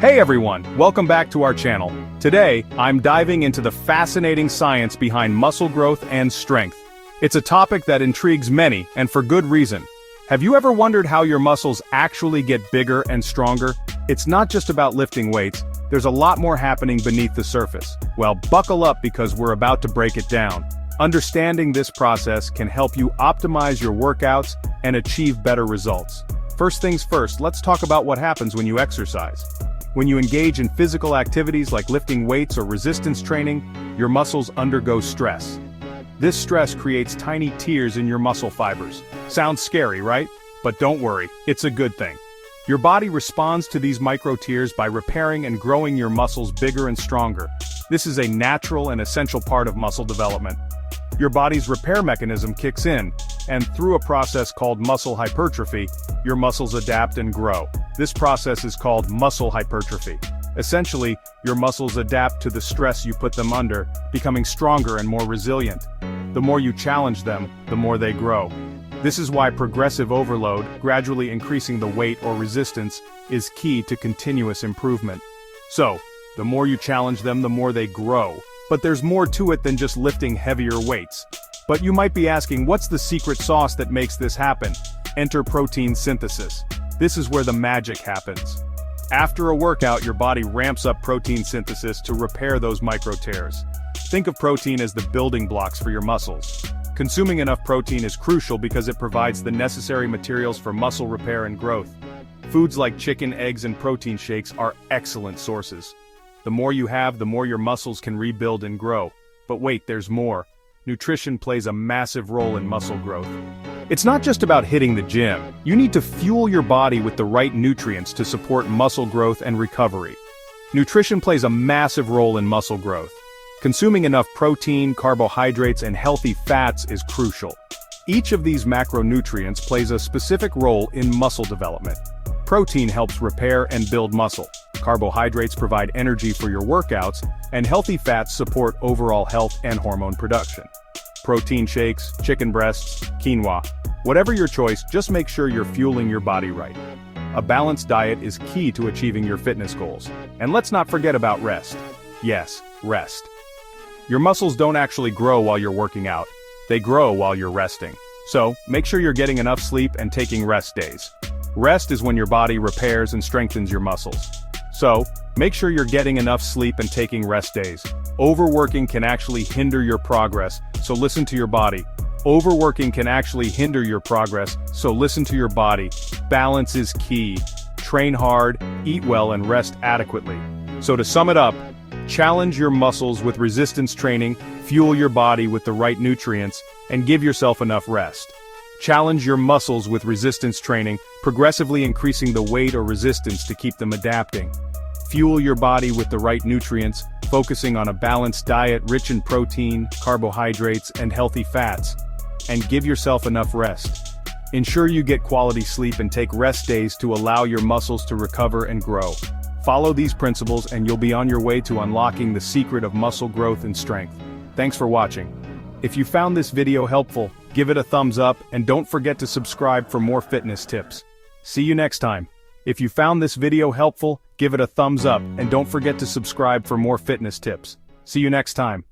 Hey everyone, welcome back to our channel. Today, I'm diving into the fascinating science behind muscle growth and strength. It's a topic that intrigues many, and for good reason. Have you ever wondered how your muscles actually get bigger and stronger? It's not just about lifting weights, there's a lot more happening beneath the surface. Well, buckle up because we're about to break it down. Understanding this process can help you optimize your workouts and achieve better results. First things first, let's talk about what happens when you exercise. When you engage in physical activities like lifting weights or resistance training, your muscles undergo stress. This stress creates tiny tears in your muscle fibers. Sounds scary, right? But don't worry, it's a good thing. Your body responds to these micro tears by repairing and growing your muscles bigger and stronger. This is a natural and essential part of muscle development. Your body's repair mechanism kicks in, and through a process called muscle hypertrophy, your muscles adapt and grow. This process is called muscle hypertrophy. Essentially, your muscles adapt to the stress you put them under, becoming stronger and more resilient. The more you challenge them, the more they grow. This is why progressive overload, gradually increasing the weight or resistance, is key to continuous improvement. So, the more you challenge them, the more they grow. But there's more to it than just lifting heavier weights. But you might be asking, what's the secret sauce that makes this happen? Enter protein synthesis. This is where the magic happens. After a workout, your body ramps up protein synthesis to repair those micro tears. Think of protein as the building blocks for your muscles. Consuming enough protein is crucial because it provides the necessary materials for muscle repair and growth. Foods like chicken, eggs, and protein shakes are excellent sources. The more you have, the more your muscles can rebuild and grow. But wait, there's more. Nutrition plays a massive role in muscle growth. It's not just about hitting the gym. You need to fuel your body with the right nutrients to support muscle growth and recovery. Nutrition plays a massive role in muscle growth. Consuming enough protein, carbohydrates, and healthy fats is crucial. Each of these macronutrients plays a specific role in muscle development. Protein helps repair and build muscle. Carbohydrates provide energy for your workouts, and healthy fats support overall health and hormone production. Protein shakes, chicken breasts, quinoa, whatever your choice, just make sure you're fueling your body right. A balanced diet is key to achieving your fitness goals. And let's not forget about rest. Yes, rest. Your muscles don't actually grow while you're working out. They grow while you're resting. So, make sure you're getting enough sleep and taking rest days. Rest is when your body repairs and strengthens your muscles. So, make sure you're getting enough sleep and taking rest days. Overworking can actually hinder your progress, so listen to your body. Overworking can actually hinder your progress, so listen to your body. Balance is key. Train hard, eat well, and rest adequately. So to sum it up, challenge your muscles with resistance training, fuel your body with the right nutrients, and give yourself enough rest. Challenge your muscles with resistance training, progressively increasing the weight or resistance to keep them adapting. Fuel your body with the right nutrients, focusing on a balanced diet rich in protein, carbohydrates, and healthy fats. And give yourself enough rest. Ensure you get quality sleep and take rest days to allow your muscles to recover and grow. Follow these principles and you'll be on your way to unlocking the secret of muscle growth and strength. Thanks for watching. If you found this video helpful, give it a thumbs up and don't forget to subscribe for more fitness tips. See you next time. If you found this video helpful, give it a thumbs up and don't forget to subscribe for more fitness tips. See you next time.